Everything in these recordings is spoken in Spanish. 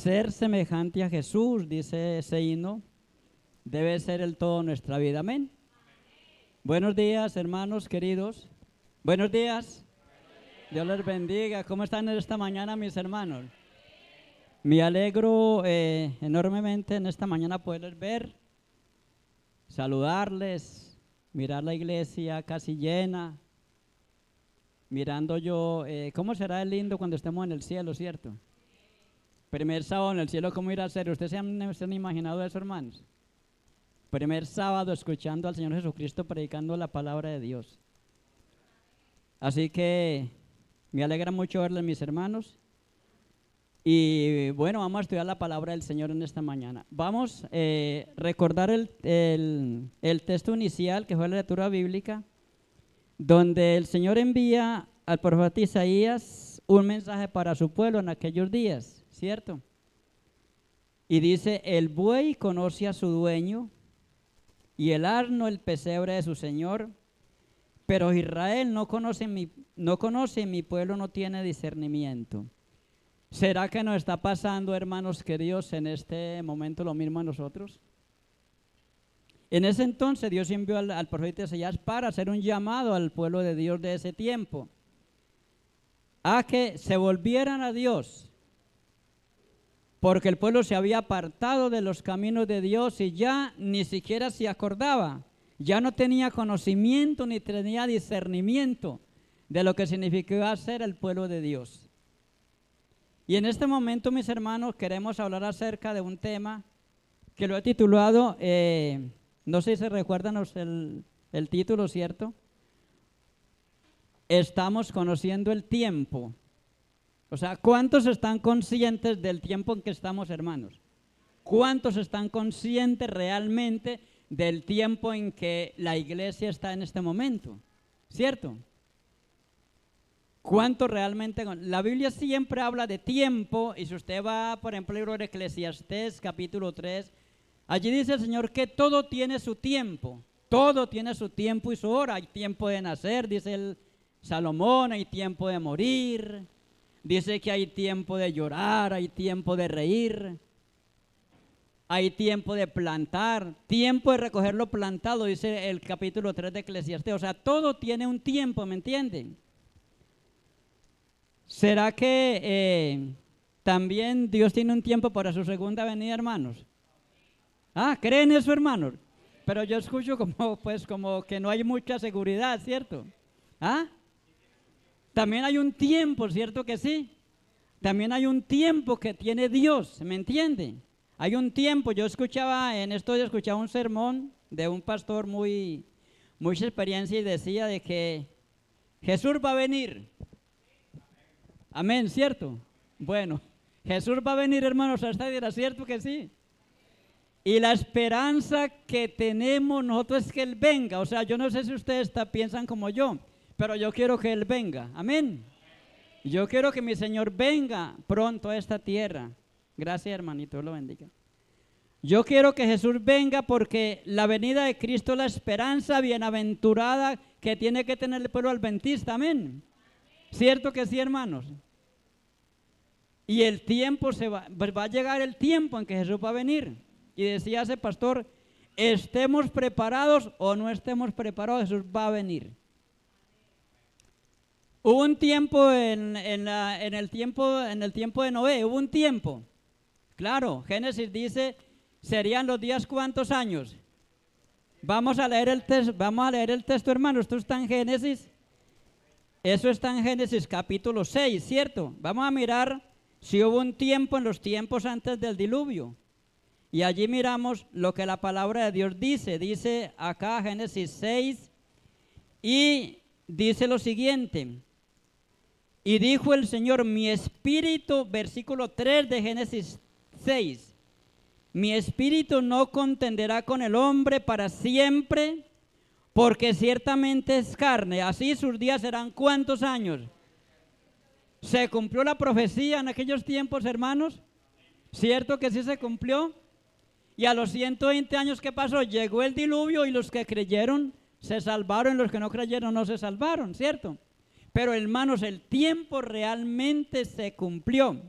Ser semejante a Jesús, dice ese himno, debe ser el todo de nuestra vida. Amén. Buenos días, hermanos queridos. Buenos días. Dios les bendiga. ¿Cómo están en esta mañana, mis hermanos? Me alegro enormemente en esta mañana poderles ver, saludarles, mirar la iglesia casi llena, mirando yo, ¿cómo será el lindo cuando estemos en el cielo, cierto? Primer sábado en el cielo, ¿cómo irá a ser? ¿Ustedes se han imaginado eso, hermanos? Primer sábado escuchando al Señor Jesucristo predicando la palabra de Dios. Así que me alegra mucho verles, mis hermanos. Y bueno, vamos a estudiar la palabra del Señor en esta mañana. Vamos a recordar el texto inicial que fue la lectura bíblica, donde el Señor envía al profeta Isaías un mensaje para su pueblo en aquellos días, ¿cierto? Y dice: el buey conoce a su dueño y el asno el pesebre de su señor, pero Israel no conoce, y mi pueblo no tiene discernimiento. ¿Será que nos está pasando, hermanos queridos, en este momento lo mismo a nosotros? En ese entonces Dios envió al profeta Isaías para hacer un llamado al pueblo de Dios de ese tiempo, a que se volvieran a Dios, porque el pueblo se había apartado de los caminos de Dios y ya ni siquiera se acordaba, ya no tenía conocimiento ni tenía discernimiento de lo que significaba ser el pueblo de Dios. Y en este momento, mis hermanos, queremos hablar acerca de un tema que lo he titulado, no sé si se recuerdan el título, ¿cierto? Estamos conociendo el tiempo. O sea, ¿cuántos están conscientes del tiempo en que estamos, hermanos? ¿Cuántos están conscientes realmente del tiempo en que la iglesia está en este momento? ¿Cierto? ¿Cuánto realmente? La Biblia siempre habla de tiempo, y si usted va, por ejemplo, al libro de Eclesiastés, capítulo 3, allí dice el Señor que todo tiene su tiempo, todo tiene su tiempo y su hora. Hay tiempo de nacer, dice el Salomón, hay tiempo de morir, dice que hay tiempo de llorar, hay tiempo de reír, hay tiempo de plantar, tiempo de recoger lo plantado, dice el capítulo 3 de Eclesiastés. O sea, todo tiene un tiempo, ¿me entienden? ¿Será que también Dios tiene un tiempo para su segunda venida, hermanos? ¿Creen eso, hermanos? Pero yo escucho como que no hay mucha seguridad, ¿cierto? También hay un tiempo, ¿cierto que sí? También hay un tiempo que tiene Dios, ¿me entiende? Hay un tiempo. Yo escuchaba un sermón de un pastor mucha experiencia, y decía de que Jesús va a venir. Amén, ¿cierto? Bueno, Jesús va a venir, hermanos, a esta vida, ¿cierto que sí? Y la esperanza que tenemos nosotros es que Él venga. O sea, yo no sé si ustedes piensan como yo, pero yo quiero que Él venga. Amén. Yo quiero que mi Señor venga pronto a esta tierra. Gracias, hermanito, Dios lo bendiga. Yo quiero que Jesús venga, porque la venida de Cristo es la esperanza bienaventurada que tiene que tener el pueblo adventista. Amén. ¿Cierto que sí, hermanos? Y el tiempo va a llegar el tiempo en que Jesús va a venir. Y decía ese pastor: estemos preparados o no estemos preparados, Jesús va a venir. Hubo un tiempo en el tiempo de Noé, hubo un tiempo. Claro, Génesis dice, serían los días, ¿cuántos años? Vamos a leer el texto, hermanos. Esto está en Génesis. Eso está en Génesis capítulo 6, ¿cierto? Vamos a mirar si hubo un tiempo en los tiempos antes del diluvio. Y allí miramos lo que la palabra de Dios dice. Dice acá Génesis 6, y dice lo siguiente: y dijo el Señor, mi espíritu, versículo 3 de Génesis 6, mi espíritu no contenderá con el hombre para siempre, porque ciertamente es carne, así sus días serán. ¿Cuántos años? ¿Se cumplió la profecía en aquellos tiempos, hermanos? ¿Cierto que sí se cumplió? Y a los 120 años, ¿qué pasó? Llegó el diluvio, y los que creyeron se salvaron, y los que no creyeron no se salvaron, ¿cierto? Pero, hermanos, el tiempo realmente se cumplió.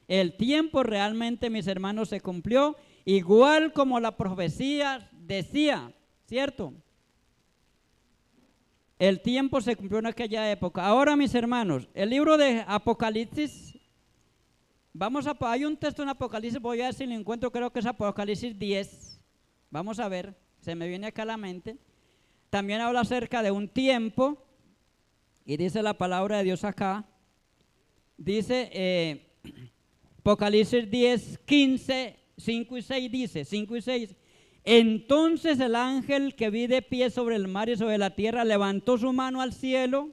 El tiempo realmente, mis hermanos, se cumplió, igual como la profecía decía, ¿cierto? El tiempo se cumplió en aquella época. Ahora, mis hermanos, el libro de Apocalipsis, hay un texto en Apocalipsis, voy a ver si lo encuentro, creo que es Apocalipsis 10. Vamos a ver, se me viene acá a la mente. También habla acerca de un tiempo, y dice la palabra de Dios acá, dice Apocalipsis 10, 15, 5 y 6 dice, 5 y 6. Entonces el ángel que vi de pie sobre el mar y sobre la tierra levantó su mano al cielo,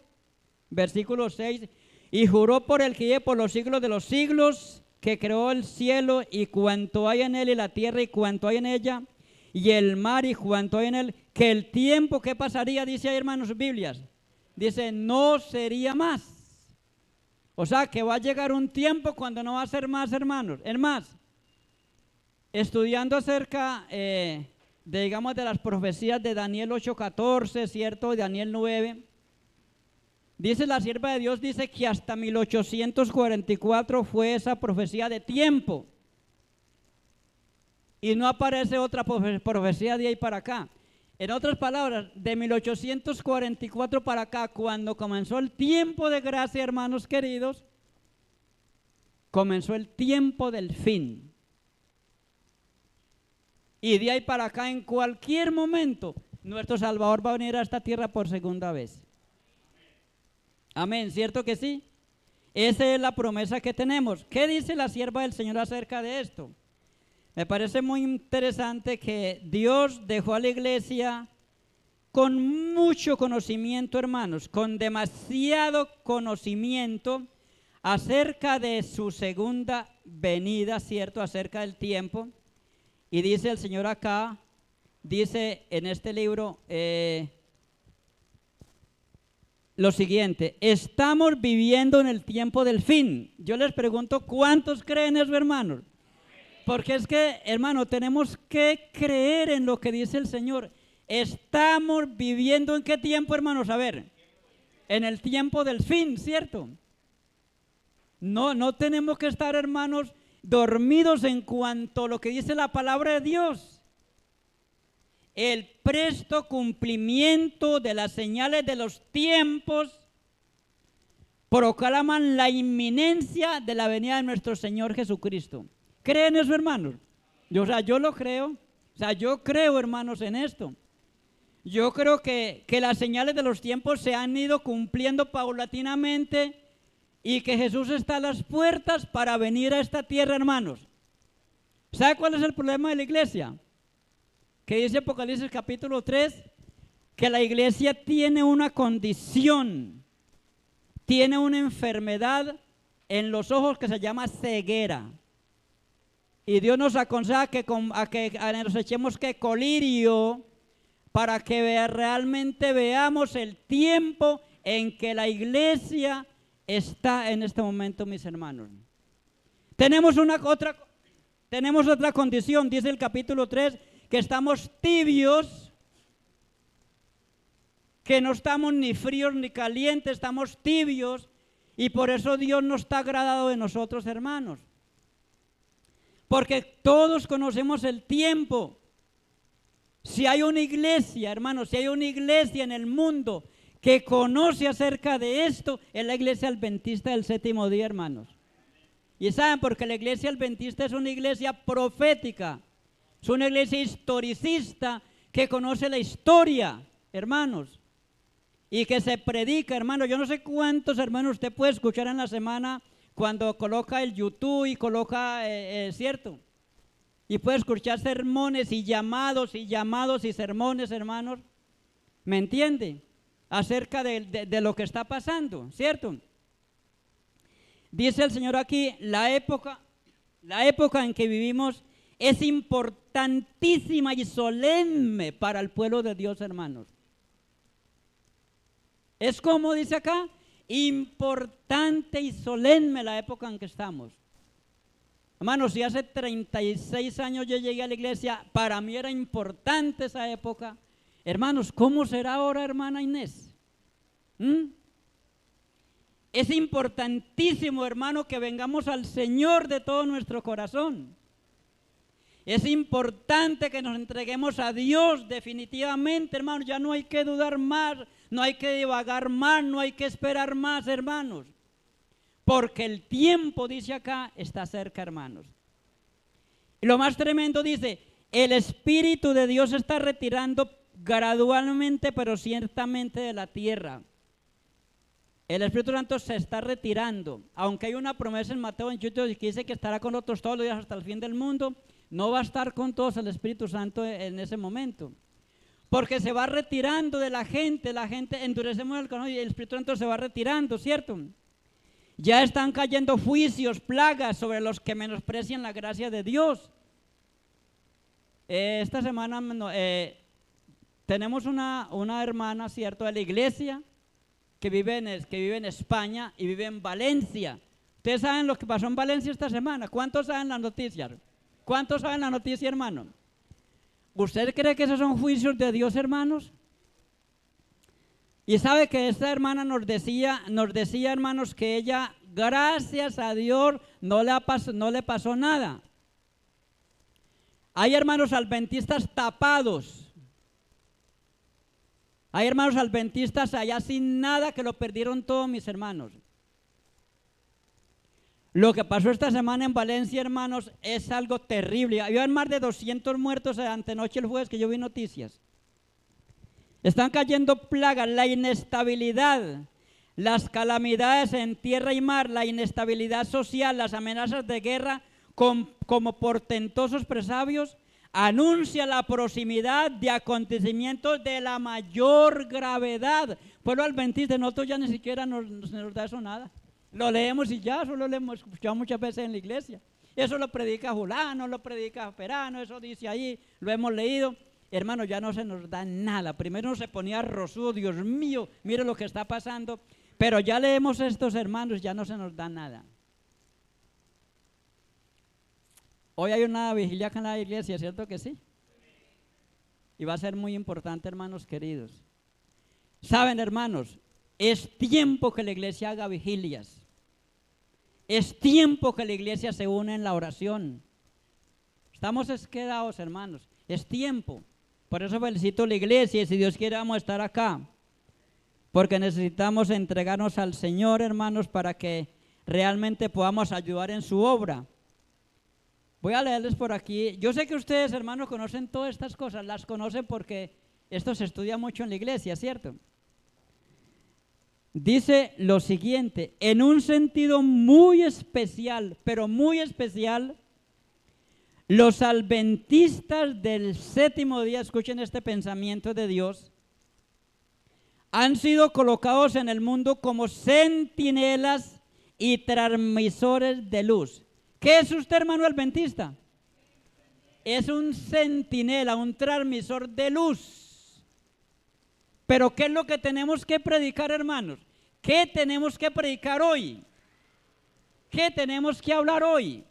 versículo 6, y juró por el que vive por los siglos de los siglos, que creó el cielo y cuanto hay en él, y la tierra y cuanto hay en ella, y el mar y cuanto hay en él, que el tiempo que pasaría, dice ahí, hermanos, sus Biblias, dice, no sería más. O sea, que va a llegar un tiempo cuando no va a ser más, hermanos. Es más, estudiando acerca digamos, de las profecías de Daniel 8:14, ¿cierto? Daniel 9. Dice la sierva de Dios, dice que hasta 1844 fue esa profecía de tiempo. Y no aparece otra profecía de ahí para acá. En otras palabras, de 1844 para acá, cuando comenzó el tiempo de gracia, hermanos queridos, comenzó el tiempo del fin. Y de ahí para acá, en cualquier momento, nuestro Salvador va a venir a esta tierra por segunda vez. Amén, ¿cierto que sí? Esa es la promesa que tenemos. ¿Qué dice la sierva del Señor acerca de esto? Me parece muy interesante que Dios dejó a la iglesia con mucho conocimiento, hermanos, con demasiado conocimiento acerca de su segunda venida, ¿cierto? Acerca del tiempo. Y dice el Señor acá, dice en este libro lo siguiente: estamos viviendo en el tiempo del fin. Yo les pregunto, ¿cuántos creen eso, hermanos? Porque es que, hermano, tenemos que creer en lo que dice el Señor. Estamos viviendo ¿en qué tiempo, hermanos? A ver, en el tiempo del fin, ¿cierto? No tenemos que estar, hermanos, dormidos en cuanto a lo que dice la palabra de Dios. El presto cumplimiento de las señales de los tiempos proclaman la inminencia de la venida de nuestro Señor Jesucristo. ¿Creen eso, hermanos? Yo lo creo. Yo creo, hermanos, en esto. Yo creo que las señales de los tiempos se han ido cumpliendo paulatinamente y que Jesús está a las puertas para venir a esta tierra, hermanos. ¿Sabe cuál es el problema de la iglesia? Que dice Apocalipsis capítulo 3, que la iglesia tiene una condición, tiene una enfermedad en los ojos que se llama ceguera. Y Dios nos aconseja que nos echemos que colirio para que realmente veamos el tiempo en que la iglesia está en este momento, mis hermanos. Tenemos otra condición, dice el capítulo 3, que estamos tibios, que no estamos ni fríos ni calientes, estamos tibios, y por eso Dios no está agradado de nosotros, hermanos. Porque todos conocemos el tiempo. Si hay una iglesia, hermanos, si hay una iglesia en el mundo que conoce acerca de esto, es la iglesia adventista del séptimo día, hermanos. Y saben, porque la iglesia adventista es una iglesia profética, es una iglesia historicista que conoce la historia, hermanos, y que se predica, hermanos. Yo no sé cuántos, hermanos, usted puede escuchar en la semana cuando coloca el YouTube y coloca, ¿cierto? Y puede escuchar sermones y llamados y sermones, hermanos. ¿Me entiende? Acerca de lo que está pasando, ¿cierto? Dice el Señor aquí, la época en que vivimos es importantísima y solemne para el pueblo de Dios, hermanos. Es como dice acá, importante y solemne la época en que estamos. Hermanos, si hace 36 años yo llegué a la iglesia, para mí era importante esa época. Hermanos, ¿cómo será ahora, hermana Inés? Es importantísimo, hermano, que vengamos al Señor de todo nuestro corazón. Es importante que nos entreguemos a Dios definitivamente, hermanos. Ya no hay que dudar más, no hay que divagar más, no hay que esperar más, hermanos. Porque el tiempo, dice acá, está cerca, hermanos. Y lo más tremendo dice, el Espíritu de Dios se está retirando gradualmente, pero ciertamente de la tierra. El Espíritu Santo se está retirando. Aunque hay una promesa en Mateo 28 que dice que estará con nosotros todos los días hasta el fin del mundo, no va a estar con todos el Espíritu Santo en ese momento. Porque se va retirando de la gente endurecemos el corazón y el Espíritu Santo se va retirando, ¿cierto? Ya están cayendo juicios, plagas sobre los que menosprecian la gracia de Dios. Esta semana tenemos una hermana, ¿cierto?, de la iglesia que vive en España y vive en Valencia. ¿Ustedes saben lo que pasó en Valencia esta semana? ¿Cuántos saben las noticias? ¿Cuántos saben la noticia, hermano? ¿Usted cree que esos son juicios de Dios, hermanos? Y sabe que esta hermana nos decía, hermanos, que ella, gracias a Dios, no le pasó nada. Hay hermanos adventistas tapados. Hay hermanos adventistas allá sin nada que lo perdieron todos, mis hermanos. Lo que pasó esta semana en Valencia, hermanos, es algo terrible. Había más de 200 muertos antenoche el jueves que yo vi noticias. Están cayendo plagas, la inestabilidad, las calamidades en tierra y mar, la inestabilidad social, las amenazas de guerra como portentosos presagios, anuncia la proximidad de acontecimientos de la mayor gravedad. Pueblo adventista, nosotros ya ni siquiera nos da eso nada. Lo leemos y ya, eso lo hemos escuchado muchas veces en la iglesia. Eso lo predica Julano, lo predica Perano, eso dice ahí, lo hemos leído. Hermano, ya no se nos da nada. Primero se ponía rosudo, Dios mío, mire lo que está pasando. Pero ya leemos estos, hermanos, ya no se nos da nada. Hoy hay una vigilia acá en la iglesia, ¿cierto que sí? Y va a ser muy importante, hermanos queridos. Saben, hermanos, es tiempo que la iglesia haga vigilias. Es tiempo que la iglesia se une en la oración. Estamos quedados, hermanos. Es tiempo. Por eso felicito a la iglesia y si Dios quiere vamos a estar acá. Porque necesitamos entregarnos al Señor, hermanos, para que realmente podamos ayudar en su obra. Voy a leerles por aquí. Yo sé que ustedes, hermanos, conocen todas estas cosas. Las conocen porque esto se estudia mucho en la iglesia, ¿cierto? Dice lo siguiente, en un sentido muy especial, pero muy especial, los adventistas del séptimo día, escuchen este pensamiento de Dios, han sido colocados en el mundo como centinelas y transmisores de luz. ¿Qué es usted, hermano adventista? Es un centinela, un transmisor de luz. Pero ¿qué es lo que tenemos que predicar, hermanos? ¿Qué tenemos que predicar hoy? ¿Qué tenemos que hablar hoy?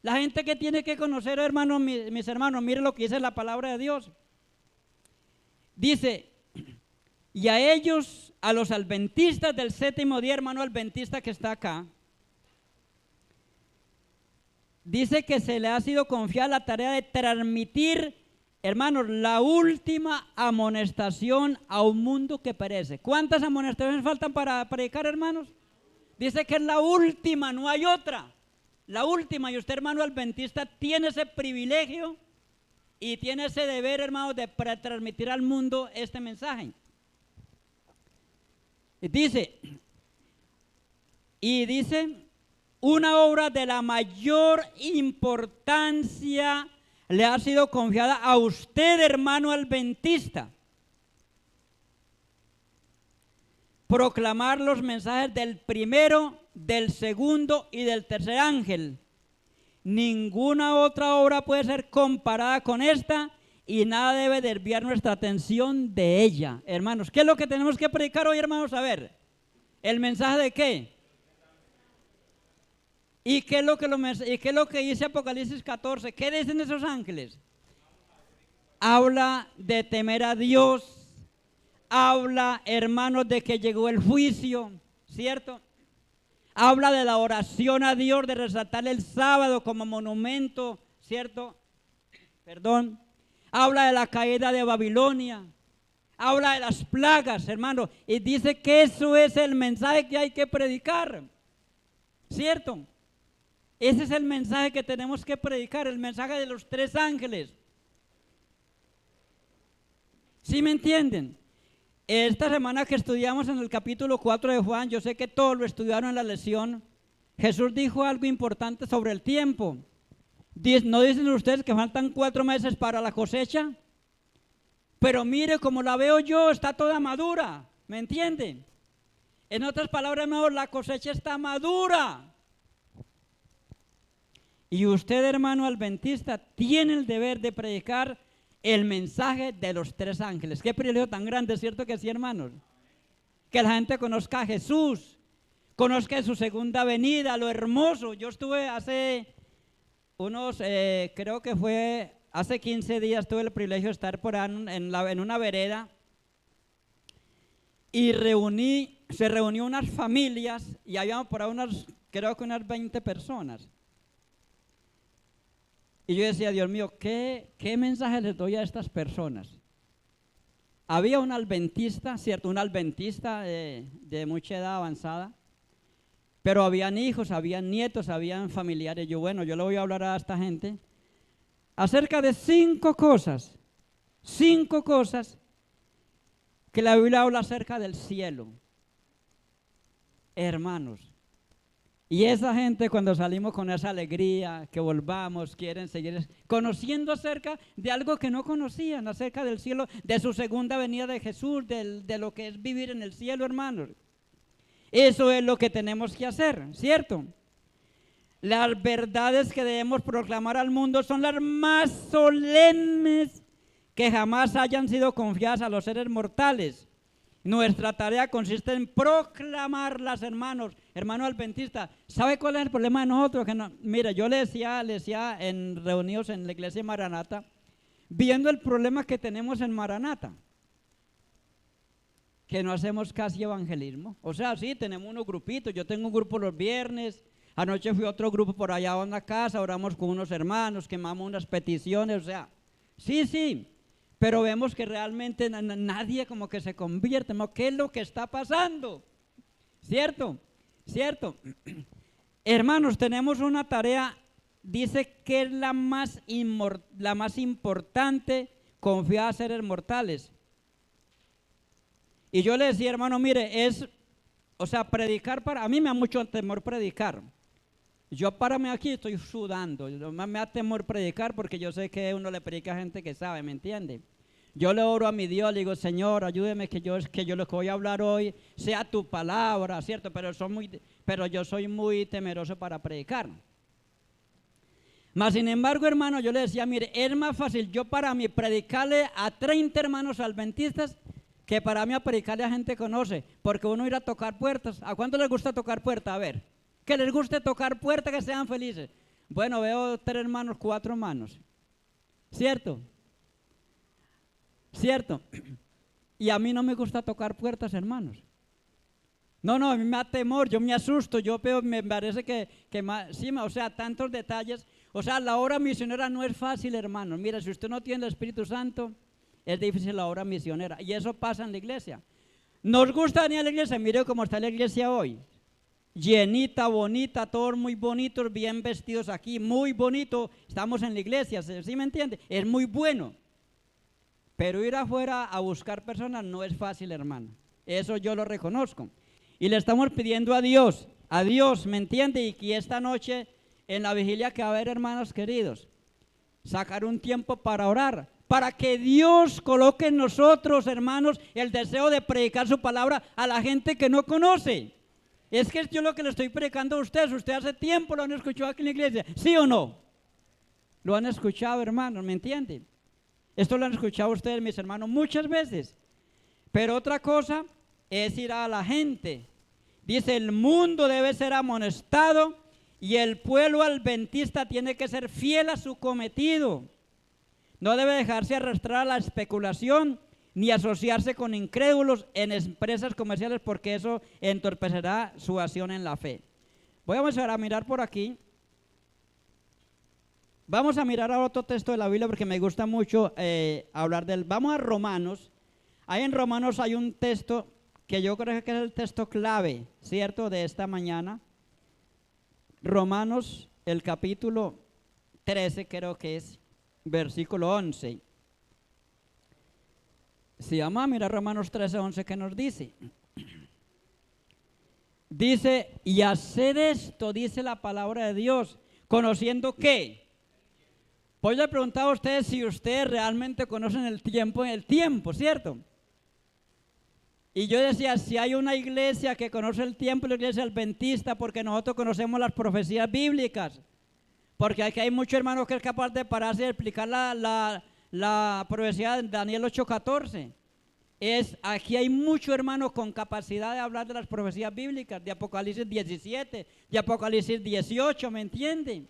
La gente que tiene que conocer, hermanos, mis hermanos, miren lo que dice la palabra de Dios. Dice, y a ellos, a los adventistas del séptimo día, hermano adventista que está acá, dice que se le ha sido confiada la tarea de transmitir, hermanos, la última amonestación a un mundo que perece. ¿Cuántas amonestaciones faltan para predicar, hermanos? Dice que es la última, no hay otra. La última, y usted, hermano adventista, tiene ese privilegio y tiene ese deber, hermano, de transmitir al mundo este mensaje. Y dice, una obra de la mayor importancia le ha sido confiada a usted, hermano adventista. Proclamar los mensajes del primero, del segundo y del tercer ángel. Ninguna otra obra puede ser comparada con esta y nada debe desviar nuestra atención de ella. Hermanos, ¿qué es lo que tenemos que predicar hoy, hermanos? A ver, ¿el mensaje de qué? ¿Y qué es lo que dice Apocalipsis 14? ¿Qué dicen esos ángeles? Habla de temer a Dios, habla, hermanos, de que llegó el juicio, ¿cierto? habla de la oración a Dios, de resaltar el sábado como monumento, ¿cierto? Perdón. Habla de la caída de Babilonia. Habla de las plagas, hermano. Y dice que eso es el mensaje que hay que predicar. ¿Cierto? Ese es el mensaje que tenemos que predicar, el mensaje de los 3 ángeles. ¿Sí me entienden? Esta semana que estudiamos en el capítulo 4 de Juan, yo sé que todos lo estudiaron en la lección, Jesús dijo algo importante sobre el tiempo. ¿No dicen ustedes que faltan 4 meses para la cosecha? Pero mire, como la veo yo, está toda madura, ¿me entienden? En otras palabras, mejor, la cosecha está madura. Y usted, hermano adventista, tiene el deber de predicar el mensaje de los 3 ángeles. Qué privilegio tan grande, ¿cierto que sí, hermanos? Que la gente conozca a Jesús, conozca su segunda venida, lo hermoso. Yo estuve hace creo que fue hace 15 días, tuve el privilegio de estar por ahí en una vereda y se reunió unas familias y habíamos por ahí creo que unas 20 personas. Y yo decía, Dios mío, ¿qué mensaje les doy a estas personas? Había un adventista, ¿cierto? Un adventista de mucha edad avanzada, pero habían hijos, habían nietos, habían familiares. Yo le voy a hablar a esta gente acerca de 5 cosas que la Biblia habla acerca del cielo. Hermanos, y esa gente, cuando salimos con esa alegría, que volvamos, quieren seguir conociendo acerca de algo que no conocían, acerca del cielo, de su segunda venida de Jesús, de lo que es vivir en el cielo, hermanos. Eso es lo que tenemos que hacer, ¿cierto? Las verdades que debemos proclamar al mundo son las más solemnes que jamás hayan sido confiadas a los seres mortales. Nuestra tarea consiste en proclamarlas, hermanos adventistas. ¿Sabe cuál es el problema de nosotros? Mira, yo le decía en reunidos en la iglesia de Maranata, viendo el problema que tenemos en Maranata, que no hacemos casi evangelismo. O sea, sí, tenemos unos grupitos. Yo tengo un grupo los viernes. Anoche fui a otro grupo por allá a una casa, oramos con unos hermanos, quemamos unas peticiones. O sea, sí. Pero vemos que realmente nadie como que se convierte. ¿No? ¿Qué es lo que está pasando? ¿Cierto? Hermanos, tenemos una tarea, dice que es la más importante confiada a seres mortales. Y yo le decía, hermano, mire, predicar a mí me da mucho temor predicar. Yo párame aquí, estoy sudando, me da temor predicar porque yo sé que uno le predica a gente que sabe, ¿me entiende? Yo le oro a mi Dios, le digo, Señor, ayúdeme que yo lo que voy a hablar hoy sea tu palabra, ¿cierto? Pero yo soy muy temeroso para predicar. Mas, sin embargo, hermano, yo le decía, mire, es más fácil yo para mí predicarle a 30 hermanos adventistas que para mí a predicarle a gente que conoce, porque uno irá a tocar puertas. ¿A cuánto les gusta tocar puertas? A ver, que les guste tocar puertas, que sean felices. Bueno, veo 3 hermanos, 4 hermanos, ¿cierto? Y a mí no me gusta tocar puertas, hermanos. No, a mí me da temor, yo me asusto, me parece tantos detalles. O sea, la obra misionera no es fácil, hermanos. Mira, si usted no tiene el Espíritu Santo, es difícil la obra misionera. Y eso pasa en la iglesia. Nos gusta venir a la iglesia, mire cómo está la iglesia hoy. Llenita, bonita, todos muy bonitos, bien vestidos aquí, muy bonito. Estamos en la iglesia, ¿sí me entiende? Es muy bueno. Pero ir afuera a buscar personas no es fácil, hermano. Eso yo lo reconozco. Y le estamos pidiendo a Dios, ¿me entiende? Y que esta noche, en la vigilia que va a haber, hermanos queridos, sacar un tiempo para orar, para que Dios coloque en nosotros, hermanos, el deseo de predicar su palabra a la gente que no conoce. Es que yo lo que le estoy predicando a ustedes hace tiempo lo han escuchado aquí en la iglesia, ¿sí o no? Lo han escuchado, hermanos, ¿me entienden? Esto lo han escuchado ustedes, mis hermanos, muchas veces. Pero otra cosa es ir a la gente. Dice, el mundo debe ser amonestado y el pueblo adventista tiene que ser fiel a su cometido. No debe dejarse arrastrar a la especulación ni asociarse con incrédulos en empresas comerciales, porque eso entorpecerá su acción en la fe. Vamos a mirar por aquí. Vamos a mirar a otro texto de la Biblia porque me gusta mucho hablar del. Vamos a Romanos. Ahí en Romanos hay un texto que yo creo que es el texto clave, ¿cierto?, de esta mañana. Romanos, el capítulo 13, creo que es, versículo 11. Si vamos a mirar Romanos 13, 11, ¿qué nos dice? Dice, y haced esto, dice la palabra de Dios, conociendo ¿qué? Pues yo le preguntaba a ustedes si ustedes realmente conocen el tiempo, ¿cierto? Y yo decía, si hay una iglesia que conoce el tiempo, la iglesia adventista, porque nosotros conocemos las profecías bíblicas. Porque aquí hay muchos hermanos que es capaz de pararse y explicar la profecía de Daniel 8:14. Aquí hay muchos hermanos con capacidad de hablar de las profecías bíblicas, de Apocalipsis 17, de Apocalipsis 18, ¿me entienden?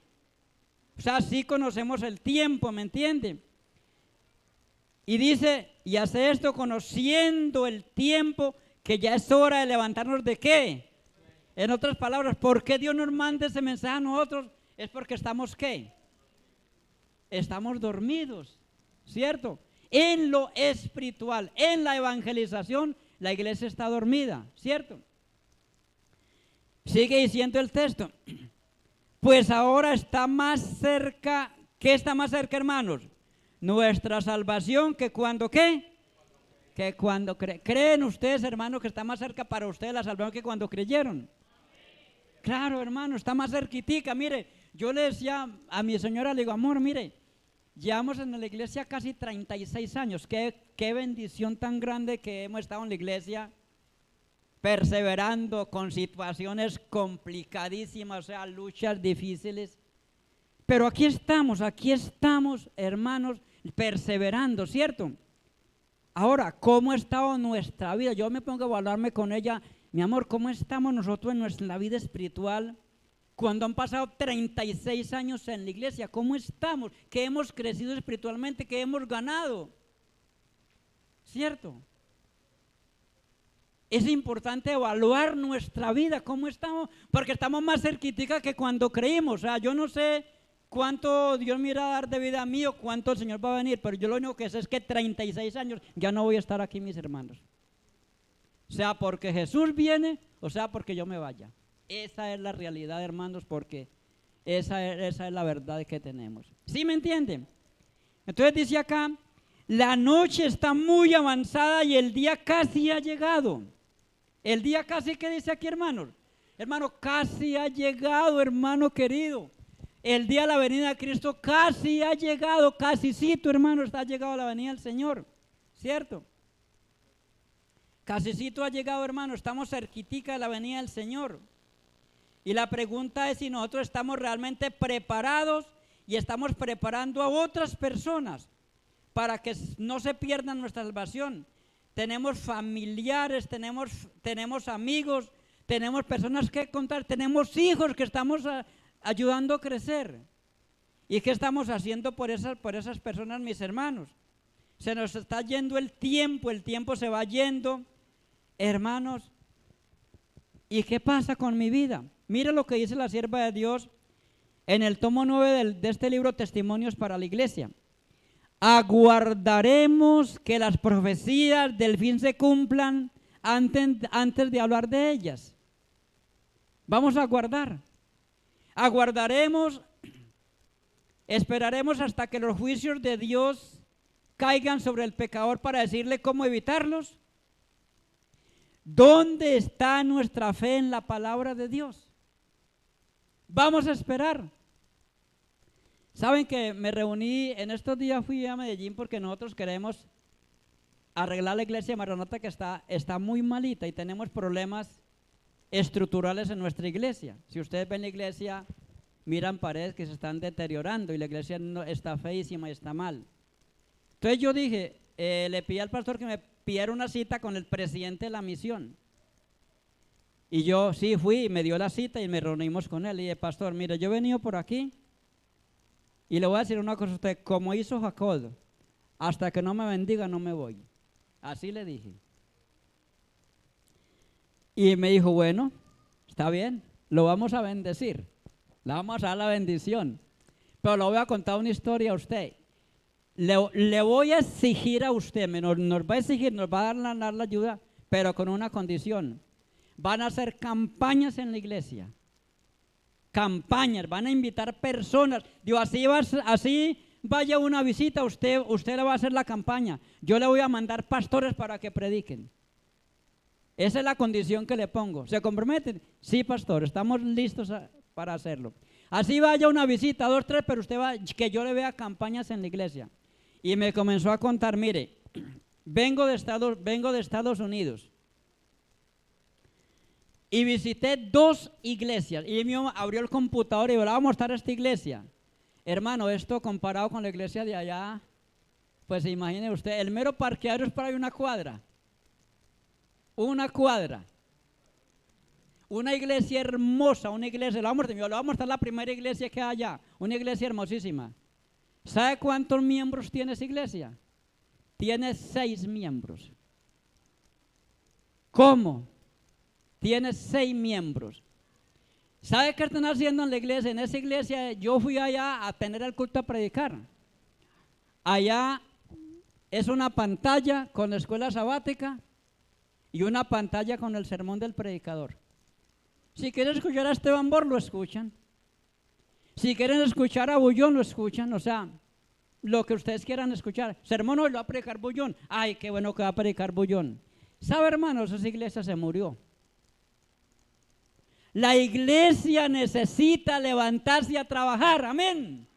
O sea, sí conocemos el tiempo, ¿me entienden? Y dice, y hace esto conociendo el tiempo, que ya es hora de levantarnos de ¿qué? En otras palabras, ¿por qué Dios nos manda ese mensaje a nosotros? Es porque estamos ¿qué? Estamos dormidos, ¿cierto? En lo espiritual, en la evangelización, la iglesia está dormida, ¿cierto? Sigue diciendo el texto, pues ahora está más cerca, ¿qué está más cerca, hermanos? Nuestra salvación que cuando ¿qué? Que cuando creen ustedes, hermanos, que está más cerca para ustedes la salvación que cuando creyeron. Claro, hermano, está más cerquitica. Mire, yo le decía a mi señora, le digo, amor, mire, llevamos en la iglesia casi 36 años. Qué bendición tan grande que hemos estado en la iglesia, perseverando con situaciones complicadísimas, o sea, luchas difíciles. Pero aquí estamos, hermanos, perseverando, ¿cierto? Ahora, ¿cómo ha estado nuestra vida? Yo me pongo a evaluarme con ella, mi amor, ¿cómo estamos nosotros en nuestra vida espiritual? Cuando han pasado 36 años en la iglesia, ¿cómo estamos? ¿Qué hemos crecido espiritualmente? ¿Qué hemos ganado? ¿Cierto? Es importante evaluar nuestra vida, ¿cómo estamos? Porque estamos más cerquitica que cuando creímos. O sea, yo no sé cuánto Dios me irá a dar de vida a mí o cuánto el Señor va a venir, pero yo lo único que sé es que 36 años ya no voy a estar aquí, mis hermanos. Sea porque Jesús viene o sea porque yo me vaya. Esa es la realidad, hermanos, porque esa es la verdad que tenemos. ¿Sí me entienden? Entonces dice acá, la noche está muy avanzada y el día casi ha llegado. El día casi, ¿qué dice aquí, hermanos? Hermano, casi ha llegado, hermano querido. El día de la venida de Cristo casi ha llegado, casi sí, tu hermano, está llegado la venida del Señor, ¿cierto? Casi sí, tú has llegado, hermano, estamos cerquitica de la venida del Señor. Y la pregunta es si nosotros estamos realmente preparados y estamos preparando a otras personas para que no se pierdan nuestra salvación. Tenemos familiares, tenemos amigos, tenemos personas que contar, tenemos hijos que estamos ayudando a crecer. ¿Y qué estamos haciendo por esas personas, mis hermanos? Se nos está yendo el tiempo se va yendo, hermanos. ¿Y qué pasa con mi vida? Mira lo que dice la sierva de Dios en el tomo 9 de este libro, Testimonios para la Iglesia. Aguardaremos que las profecías del fin se cumplan antes de hablar de ellas. Vamos a aguardar. Aguardaremos, esperaremos hasta que los juicios de Dios caigan sobre el pecador para decirle cómo evitarlos. ¿Dónde está nuestra fe en la palabra de Dios? Vamos a esperar. Saben que me reuní, en estos días fui a Medellín porque nosotros queremos arreglar la iglesia de Maranata que está muy malita y tenemos problemas estructurales en nuestra iglesia. Si ustedes ven la iglesia, miran paredes que se están deteriorando y la iglesia está feísima y está mal. Entonces yo dije, le pedí al pastor que me pidiera una cita con el presidente de la misión. Y yo sí fui y me dio la cita y me reunimos con él. Y dije, pastor, mire, yo he venido por aquí y le voy a decir una cosa a usted, como hizo Jacob, hasta que no me bendiga no me voy. Así le dije. Y me dijo, bueno, está bien. lo vamos a bendecir, le vamos a dar la bendición. Pero le voy a contar una historia a usted. Le voy a exigir a usted, nos va a exigir, nos va a dar la ayuda, pero con una condición. Van a hacer campañas en la iglesia. Campañas, van a invitar personas. Digo, así vaya una visita, usted le va a hacer la campaña. Yo le voy a mandar pastores para que prediquen. Esa es la condición que le pongo. ¿Se comprometen? Sí, pastor, estamos listos para hacerlo. Así vaya una visita, 2, 3, pero usted va, que yo le vea campañas en la iglesia. Y me comenzó a contar, mire, vengo de Estados Unidos. Y visité 2 iglesias. Y me abrió el computador y le voy a mostrar esta iglesia. Hermano, esto comparado con la iglesia de allá, pues imagine usted, el mero parqueadero es para una cuadra. Una cuadra. Una iglesia hermosa, una iglesia, yo le voy a mostrar la primera iglesia que hay allá, una iglesia hermosísima. ¿Sabe cuántos miembros tiene esa iglesia? Tiene 6 miembros. ¿Cómo? Tiene 6 miembros. ¿Sabe qué están haciendo en la iglesia? En esa iglesia yo fui allá a tener el culto a predicar. Allá es una pantalla con la escuela sabática y una pantalla con el sermón del predicador. Si quieren escuchar a Esteban Bor, lo escuchan. Si quieren escuchar a Bullón, lo escuchan. O sea, lo que ustedes quieran escuchar. Sermón hoy lo va a predicar Bullón. Ay, qué bueno que va a predicar Bullón. ¿Sabe, hermanos? Esa iglesia se murió. La iglesia necesita levantarse a trabajar. Amén.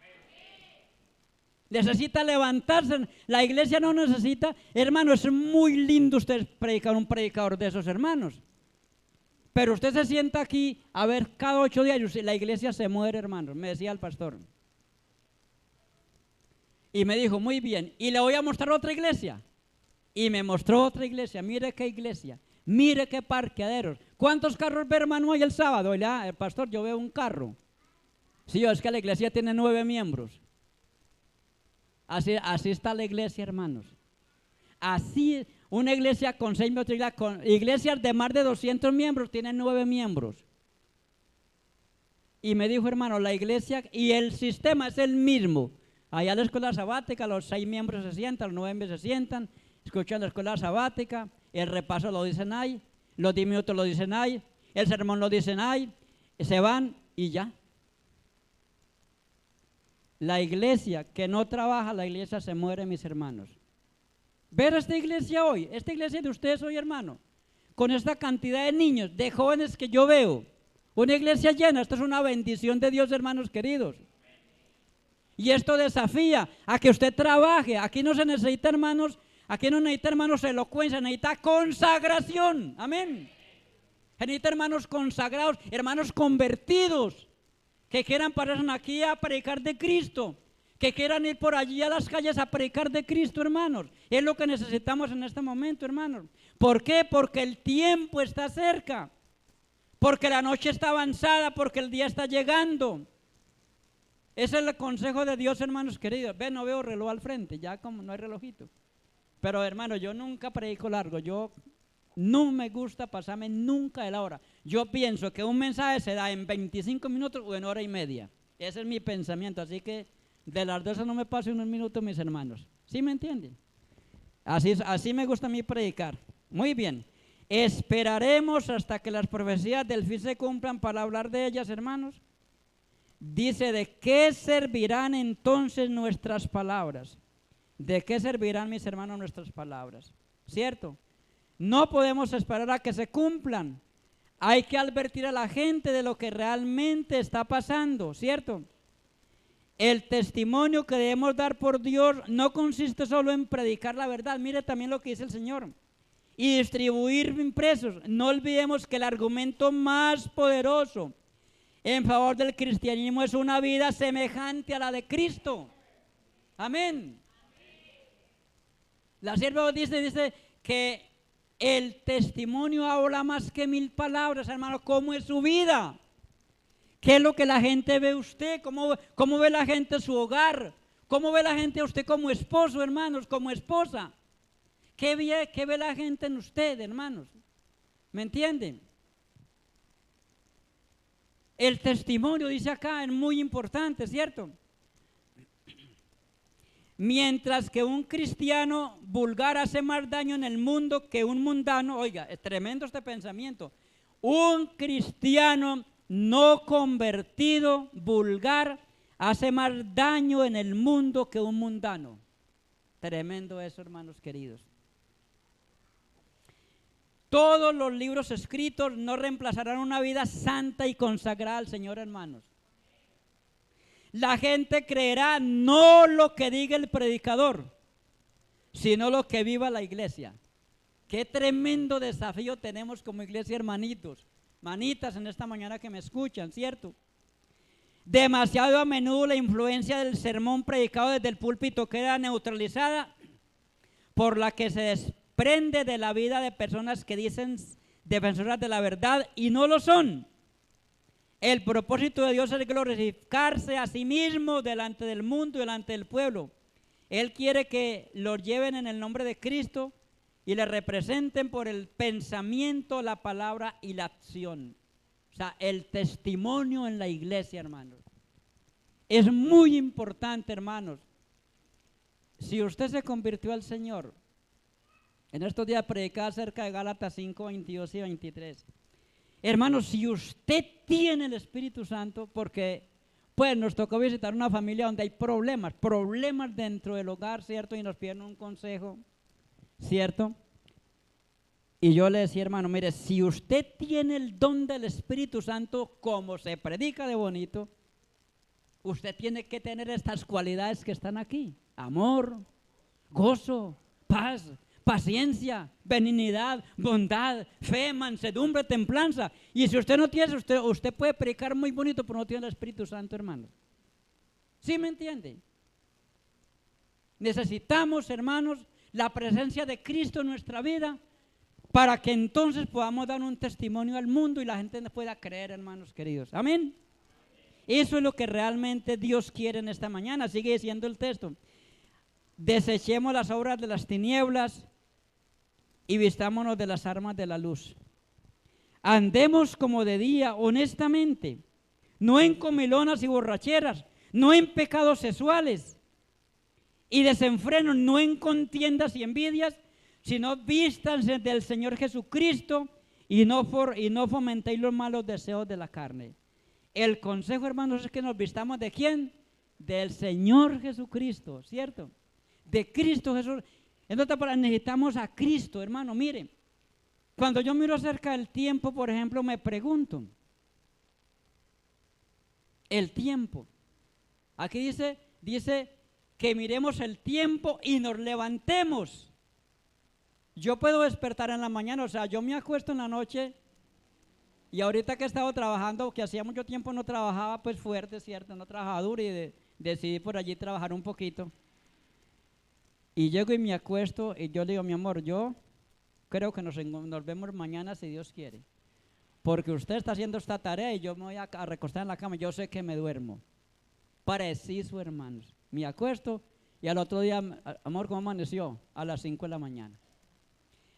Necesita levantarse. La iglesia no necesita. Hermano, es muy lindo usted predicar, un predicador de esos hermanos. Pero usted se sienta aquí a ver cada 8 días, la iglesia se muere, hermanos, me decía el pastor. Y me dijo, muy bien, y le voy a mostrar otra iglesia. Y me mostró otra iglesia, mire qué iglesia, mire qué parqueaderos. ¿Cuántos carros ve, hermano, hoy el sábado? El pastor, yo veo un carro. Sí, es que la iglesia tiene 9 miembros. Así está la iglesia, hermanos. Así, una iglesia con 6 miembros, iglesias de más de 200 miembros tienen 9 miembros. Y me dijo, hermano, la iglesia y el sistema es el mismo. Allá en la escuela sabática, los 6 miembros se sientan, los 9 miembros se sientan, escuchan la escuela sabática, el repaso lo dicen ahí, los 10 minutos lo dicen ahí, el sermón lo dicen ahí, se van y ya. La iglesia que no trabaja, la iglesia se muere, mis hermanos. Ver esta iglesia hoy, esta iglesia de ustedes hoy, hermano, con esta cantidad de niños, de jóvenes que yo veo, una iglesia llena, esto es una bendición de Dios, hermanos queridos. Y esto desafía a que usted trabaje. Aquí no se necesita, hermanos, aquí no necesita, hermanos, elocuencia, necesita consagración. Amén. Se necesita, hermanos, consagrados, hermanos convertidos, que quieran pasar aquí a predicar de Cristo, que quieran ir por allí a las calles a predicar de Cristo, hermanos. Es lo que necesitamos en este momento, hermanos. ¿Por qué? Porque el tiempo está cerca, porque la noche está avanzada, porque el día está llegando. Ese es el consejo de Dios, hermanos queridos. Ve, no veo reloj al frente, ya como no hay relojito. Pero, hermano, yo nunca predico largo. Yo no me gusta pasarme nunca de la hora. Yo pienso que un mensaje se da en 25 minutos o en hora y media. Ese es mi pensamiento. Así que de las 12 no me pase unos minutos, mis hermanos. ¿Sí me entienden? Así me gusta a mí predicar. Muy bien. Esperaremos hasta que las profecías del fin se cumplan para hablar de ellas, hermanos. Dice, ¿de qué servirán entonces nuestras palabras? ¿De qué servirán, mis hermanos, nuestras palabras? ¿Cierto? No podemos esperar a que se cumplan. Hay que advertir a la gente de lo que realmente está pasando, ¿cierto? El testimonio que debemos dar por Dios no consiste solo en predicar la verdad. Mire también lo que dice el Señor. Y distribuir impresos. No olvidemos que el argumento más poderoso en favor del cristianismo es una vida semejante a la de Cristo. Amén. La sierva dice que el testimonio habla más que 1000 palabras, hermano. ¿Cómo es su vida? ¿Qué es lo que la gente ve usted? ¿Cómo ve la gente su hogar? ¿Cómo ve la gente a usted como esposo, hermanos, como esposa? ¿Qué ve la gente en usted, hermanos? ¿Me entienden? El testimonio, dice acá, es muy importante, ¿cierto? Mientras que un cristiano vulgar hace más daño en el mundo que un mundano, oiga, es tremendo este pensamiento. Un cristiano no convertido, vulgar, hace más daño en el mundo que un mundano. Tremendo eso, hermanos queridos. Todos los libros escritos no reemplazarán una vida santa y consagrada al Señor, hermanos. La gente creerá no lo que diga el predicador, sino lo que viva la iglesia. Qué tremendo desafío tenemos como iglesia, hermanitos, manitas en esta mañana que me escuchan, ¿cierto? Demasiado a menudo la influencia del sermón predicado desde el púlpito queda neutralizada por la que se desprende de la vida de personas que dicen defensoras de la verdad y no lo son. El propósito de Dios es glorificarse a sí mismo delante del mundo y delante del pueblo. Él quiere que los lleven en el nombre de Cristo y le representen por el pensamiento, la palabra y la acción. O sea, el testimonio en la iglesia, hermanos. Es muy importante, hermanos. Si usted se convirtió al Señor, en estos días predicaba acerca de Gálatas 5, 22 y 23. Hermanos, si usted tiene el Espíritu Santo, porque pues nos tocó visitar una familia donde hay problemas dentro del hogar, ¿cierto? Y nos piden un consejo, ¿cierto? Y yo le decía, hermano, mire, si usted tiene el don del Espíritu Santo, como se predica de bonito, usted tiene que tener estas cualidades que están aquí: amor, gozo, paz, paciencia, benignidad, bondad, fe, mansedumbre, templanza. Y si usted no tiene, usted puede predicar muy bonito, pero no tiene el Espíritu Santo, hermano. ¿Sí me entiende? Necesitamos, hermanos, la presencia de Cristo en nuestra vida para que entonces podamos dar un testimonio al mundo y la gente pueda creer, hermanos queridos. Amén. Eso es lo que realmente Dios quiere en esta mañana. Sigue diciendo el texto: desechemos las obras de las tinieblas y vistámonos de las armas de la luz. Andemos como de día, honestamente, no en comilonas y borracheras, no en pecados sexuales y desenfrenos, no en contiendas y envidias, sino vístanse del Señor Jesucristo y no fomentéis los malos deseos de la carne. El consejo, hermanos, es que nos vistamos ¿de quién? Del Señor Jesucristo, ¿cierto? De Cristo Jesús. Entonces necesitamos a Cristo, hermano. Mire, cuando yo miro acerca del tiempo, por ejemplo, me pregunto, el tiempo. Aquí dice que miremos el tiempo y nos levantemos. Yo puedo despertar en la mañana, o sea, yo me acuesto en la noche y ahorita que he estado trabajando, que hacía mucho tiempo no trabajaba pues fuerte, ¿cierto? No trabajaba duro y decidí por allí trabajar un poquito. Y llego y me acuesto y yo le digo, mi amor, yo creo que nos vemos mañana si Dios quiere. Porque usted está haciendo esta tarea y yo me voy a recostar en la cama, yo sé que me duermo. Preciso, hermanos. Me acuesto y al otro día, amor, ¿cómo amaneció? A las 5 de la mañana.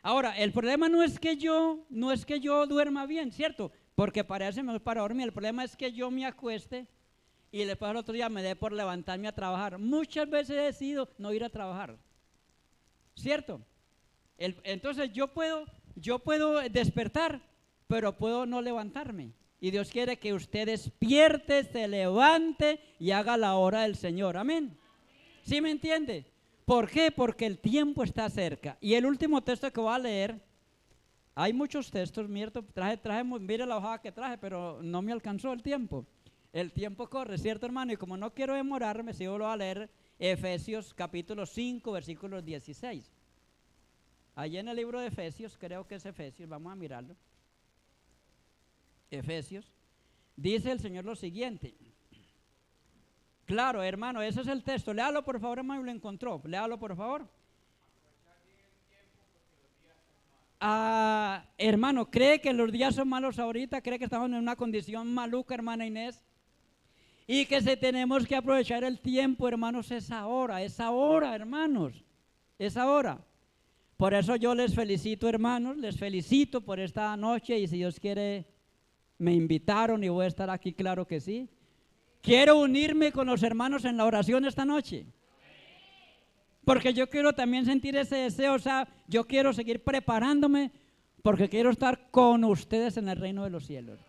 Ahora, el problema no es que yo duerma bien, ¿cierto? Porque para eso me voy para dormir. El problema es que yo me acueste y después al otro día me dé por levantarme a trabajar. Muchas veces he decidido no ir a trabajar, ¿cierto? Entonces yo puedo despertar, pero puedo no levantarme. Y Dios quiere que usted despierte, se levante y haga la obra del Señor. Amén. ¿Sí me entiende? ¿Por qué? Porque el tiempo está cerca. Y el último texto que voy a leer, hay muchos textos, mire la hoja que traje, pero no me alcanzó el tiempo. El tiempo corre, ¿cierto, hermano? Y como no quiero demorarme, sí voy a leer Efesios capítulo 5, versículos 16. Allí en el libro de Efesios, creo que es Efesios, vamos a mirarlo. Efesios, dice el Señor lo siguiente. Claro, hermano, ese es el texto. Léalo por favor, hermano, lo encontró. Léalo por favor. Hermano, ¿cree que los días son malos ahorita? ¿Cree que estamos en una condición maluca, hermana Inés? Y que si tenemos que aprovechar el tiempo, hermanos, es ahora, hermanos, es ahora. Por eso yo les felicito, hermanos, les felicito por esta noche y si Dios quiere, me invitaron y voy a estar aquí, claro que sí. Quiero unirme con los hermanos en la oración esta noche. Porque yo quiero también sentir ese deseo, o sea, yo quiero seguir preparándome porque quiero estar con ustedes en el reino de los cielos.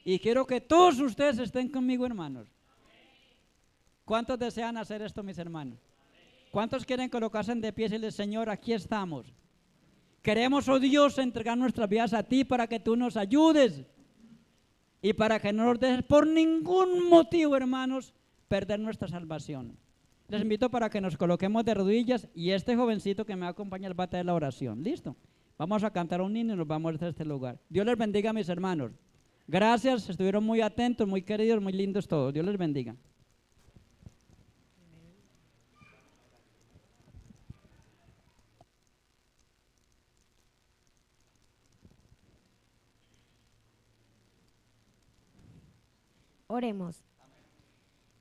Y quiero que todos ustedes estén conmigo, hermanos. ¿Cuántos desean hacer esto, mis hermanos? ¿Cuántos quieren colocarse de pie y decirle, Señor, aquí estamos? Queremos, oh Dios, entregar nuestras vidas a ti para que tú nos ayudes y para que no nos dejes por ningún motivo, hermanos, perder nuestra salvación. Les invito para que nos coloquemos de rodillas y este jovencito que me va a acompañar va a tener la oración. ¿Listo? Vamos a cantar un himno y nos vamos a este lugar. Dios les bendiga, mis hermanos. Gracias, estuvieron muy atentos, muy queridos, muy lindos todos. Dios les bendiga. Oremos.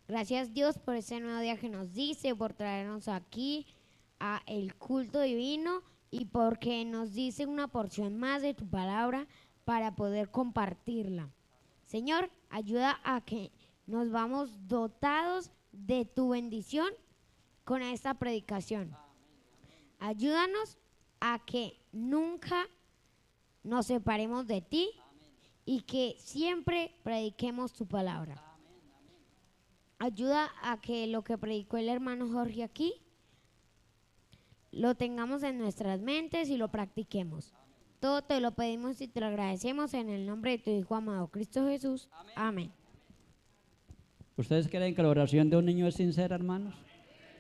Gracias Dios por ese nuevo día que nos dice, por traernos aquí a el culto divino y porque nos dice una porción más de tu palabra para poder compartirla. Señor, ayuda a que nos vamos dotados de tu bendición con esta predicación. Ayúdanos a que nunca nos separemos de ti y que siempre prediquemos tu palabra. Ayuda a que lo que predicó el hermano Jorge aquí lo tengamos en nuestras mentes y lo practiquemos. Todo te lo pedimos y te lo agradecemos en el nombre de tu Hijo amado, Cristo Jesús. Amén. ¿Ustedes creen que la oración de un niño es sincera, hermanos?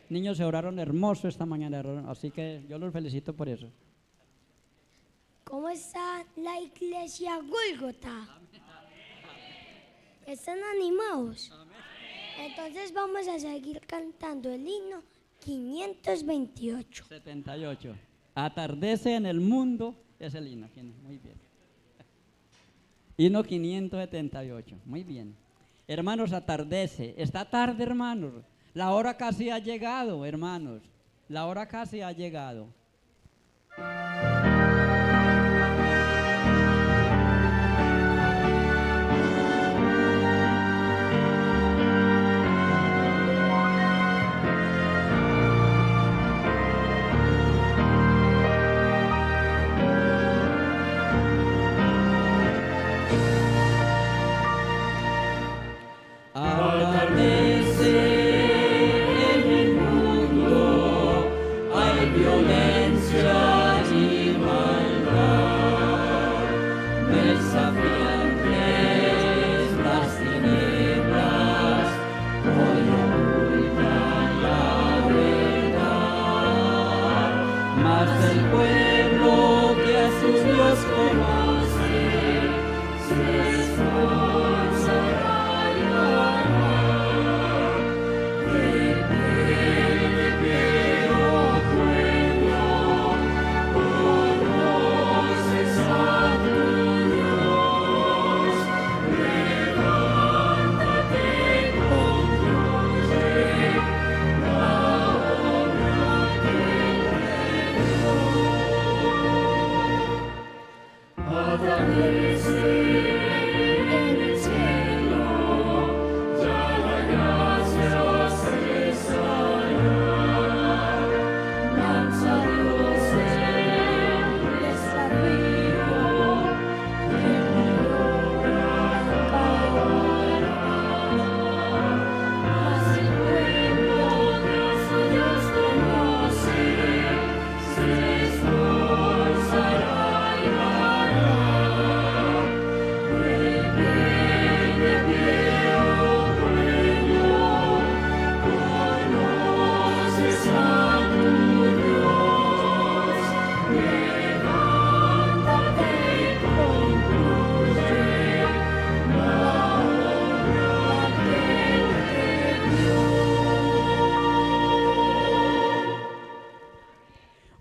Niños se oraron hermoso esta mañana, así que yo los felicito por eso. ¿Cómo está la iglesia Gólgota? ¿Están animados? Entonces vamos a seguir cantando el himno 528. 78. Atardece en el mundo es el himno. Muy bien. Himno 578. Muy bien. Hermanos, atardece. Está tarde, hermanos. La hora casi ha llegado, hermanos. La hora casi ha llegado.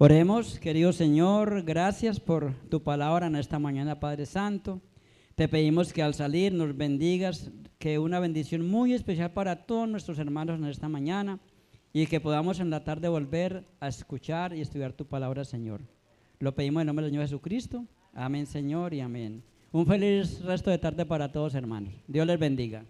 Oremos, querido Señor, gracias por tu palabra en esta mañana, Padre Santo. Te pedimos que al salir nos bendigas, que una bendición muy especial para todos nuestros hermanos en esta mañana y que podamos en la tarde volver a escuchar y estudiar tu palabra, Señor. Lo pedimos en nombre del Señor Jesucristo. Amén, Señor, y amén. Un feliz resto de tarde para todos, hermanos. Dios les bendiga.